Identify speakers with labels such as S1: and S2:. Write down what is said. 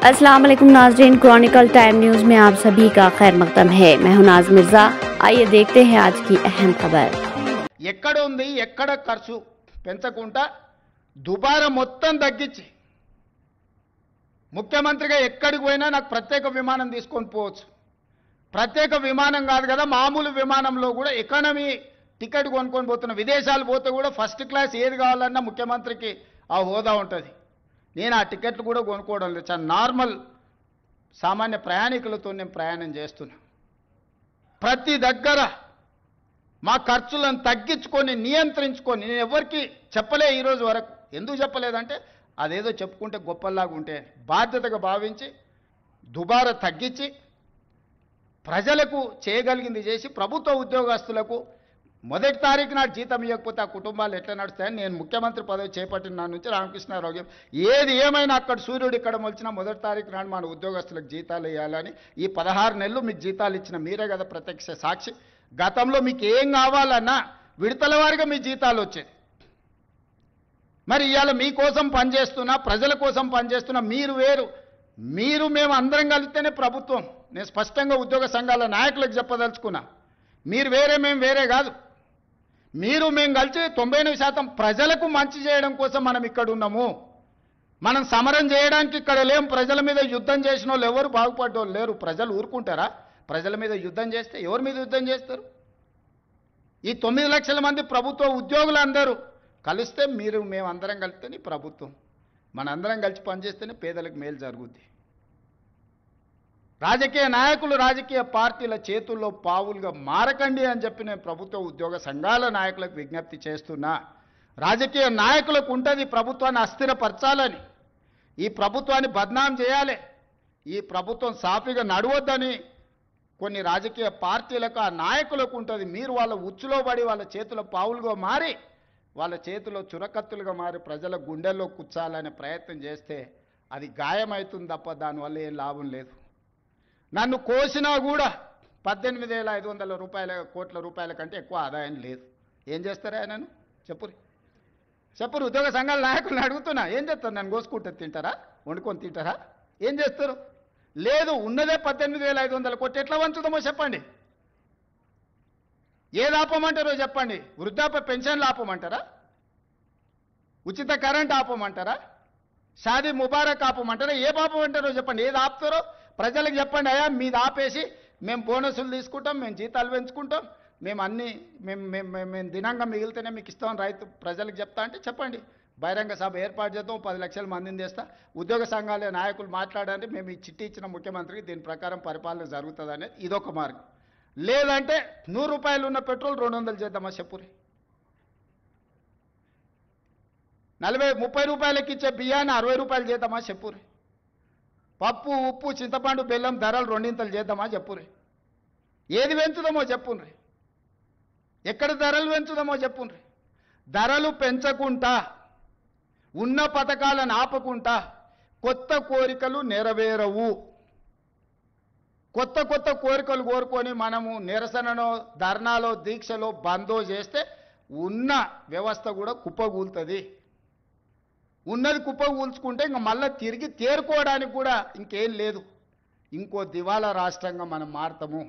S1: अस्सलाम वालेकुम नाज़रीन, क्रॉनिकल टाइम न्यूज़ में आप सभी का खैर मकदम है। मैं हूं नाज मिर्जा। आइए देखते हैं आज की अहम खबर।
S2: ఎక్కడ ఉంది ఎక్కడ ఖర్చు పెంచకుండా దుబారా మొత్తం తగ్గించి ముఖ్యమంత్రిగా ఎక్కడికి పోయినా నాకు ప్రత్యేక విమానం తీసుకొని పోవచ్చు. ప్రత్యేక విమానం కాదు కదా, మామూలు విమానంలో కూడా ఎకానమీ టికెట్ కొనుక్కొని పోతున్న, విదేశాలు పోతే కూడా ఫస్ట్ క్లాస్ ఏది కావాలన్నా ముఖ్యమంత్రికి ఆ హోదా ఉంటుంది. నేను ఆ టికెట్లు కూడా కొనుక్కోవడం లేదు, చాలా నార్మల్ సామాన్య ప్రయాణికులతో నేను ప్రయాణం చేస్తున్నా. ప్రతి దగ్గర మా ఖర్చులను తగ్గించుకొని నియంత్రించుకొని నేను ఎవరికి చెప్పలే ఈరోజు వరకు. ఎందుకు చెప్పలేదంటే అదేదో చెప్పుకుంటే గొప్పలాగా ఉంటే బాధ్యతగా భావించి దుబారా తగ్గించి ప్రజలకు చేయగలిగింది చేసి ప్రభుత్వ ఉద్యోగస్తులకు మొదటి తారీఖు నాడు జీతం ఇవ్వకపోతే ఆ కుటుంబాలు ఎట్లా నడుస్తాయని నేను ముఖ్యమంత్రి పదవి చేపట్టిన నా నుంచి రామకృష్ణారావు ఏది ఏమైనా అక్కడ సూర్యుడు ఇక్కడ మొలిచినా మొదటి తారీఖు నాడు మన ఉద్యోగస్తులకు జీతాలు ఇవ్వాలని ఈ 16 నెలలు మీకు జీతాలు ఇచ్చిన మీరే కదా ప్రత్యక్ష సాక్షి. గతంలో మీకు ఏం కావాలన్నా విడతల వారిగా మీ జీతాలు వచ్చేది. మరి ఇవాళ మీకోసం పనిచేస్తున్నా, ప్రజల కోసం పనిచేస్తున్నా, మీరు వేరు, మీరు మేము అందరం కలిస్తేనే ప్రభుత్వం. నేను స్పష్టంగా ఉద్యోగ సంఘాల నాయకులకు చెప్పదలుచుకున్నా, మీరు వేరే మేము వేరే కాదు. మీరు మేము కలిసి 99% ప్రజలకు మంచి చేయడం కోసం మనం ఇక్కడ ఉన్నాము. మనం సమరం చేయడానికి ఇక్కడ లేం. ప్రజల మీద యుద్ధం చేసిన వాళ్ళు ఎవరు బాగుపడ్డోళ్ళు లేరు. ప్రజలు ఊరుకుంటారా? ప్రజల మీద యుద్ధం చేస్తే ఎవరి మీద యుద్ధం చేస్తారు? ఈ 9 లక్షల మంది ప్రభుత్వ ఉద్యోగులు అందరూ కలిస్తే, మీరు మేము అందరం కలిస్తేనే ప్రభుత్వం. మనందరం కలిసి పనిచేస్తేనే పేదలకు మేలు జరుగుద్ది. రాజకీయ నాయకులు రాజకీయ పార్టీల చేతుల్లో పావులుగా మారకండి అని చెప్పి నేను ప్రభుత్వ ఉద్యోగ సంఘాల నాయకులకు విజ్ఞప్తి చేస్తున్నా. రాజకీయ నాయకులకు ఉంటుంది ప్రభుత్వాన్ని అస్థిరపరచాలని, ఈ ప్రభుత్వాన్ని బద్నాం చేయాలి, ఈ ప్రభుత్వం సాఫీగా నడవద్దని కొన్ని రాజకీయ పార్టీలకు ఆ నాయకులకు ఉంటుంది. మీరు వాళ్ళ ఉచ్చులో పడి వాళ్ళ చేతుల పావులుగా మారి, వాళ్ళ చేతిలో చురకత్తులుగా మారి ప్రజల గుండెల్లో కూర్చాలనే ప్రయత్నం చేస్తే అది గాయమవుతుంది తప్ప దానివల్ల ఏం లాభం లేదు. నన్ను కోసినా కూడా 18,500 కోట్ల రూపాయల కంటే ఎక్కువ ఆదాయం లేదు. ఏం చేస్తారా నన్ను చెప్పురు ఉద్యోగ సంఘాల నాయకులను అడుగుతున్నా, ఏం చేస్తారు? నన్ను కోసుకుంటే తింటారా? వండుకొని తింటారా? ఏం చేస్తారు? లేదు, ఉన్నదే 18,500 కోట్లు. ఎట్లా వంచుదామో చెప్పండి. ఏది ఆపమంటారో చెప్పండి. వృద్ధాప్య పెన్షన్లు ఆపమంటారా? ఉచిత కరెంట్ ఆపమంటారా? షాదీ ముబారక్ ఆపమంటారా? ఏ ఆపమంటారో చెప్పండి. ఏది ఆపుతారో ప్రజలకు చెప్పండి. అయ్యా మీది ఆపేసి మేము బోనసులు తీసుకుంటాం, మేము జీతాలు పెంచుకుంటాం, మేము అన్నీ మేము దినంగా మిగిలితేనే మీకు ఇస్తామని రైతు ప్రజలకు చెప్తా అంటే చెప్పండి. బహిరంగ సభ ఏర్పాటు చేద్దాం, 10 లక్షల మందిని చేస్తా. ఉద్యోగ సంఘాల నాయకులు మాట్లాడండి, మేము ఈ చిట్టి ఇచ్చిన ముఖ్యమంత్రికి దీని ప్రకారం పరిపాలన జరుగుతుంది అనేది ఇదొక మార్గం. లేదంటే 100 రూపాయలు ఉన్న పెట్రోల్ 200 చేద్దామా చెప్పురి. 30 రూపాయలకి ఇచ్చే బియ్యాన్ని 60 రూపాయలు చేద్దామా చెప్పురి. పప్పు ఉప్పు చింతపండు బెల్లం ధరలు 2 చేద్దామా చెప్పురి. ఏది పెంచుదామో చెప్పుండ్రి. ఎక్కడ ధరలు పెంచుదామో చెప్పుండ్రి. ధరలు పెంచకుండా, ఉన్న పథకాలను ఆపకుండా కొత్త కోరికలు నెరవేరవు. కొత్త కోరికలు కోరుకొని మనము నిరసనలో, ధర్నాలో, దీక్షలో, బందో చేస్తే ఉన్న వ్యవస్థ కూడా కుప్పగూలుతుంది. ఉన్నది కుప్పగూల్చుకుంటే ఇంకా మళ్ళీ తిరిగి తేరుకోవడానికి కూడా ఇంకేం లేదు. ఇంకో దివాలా రాష్ట్రంగా మనం మారుతాము.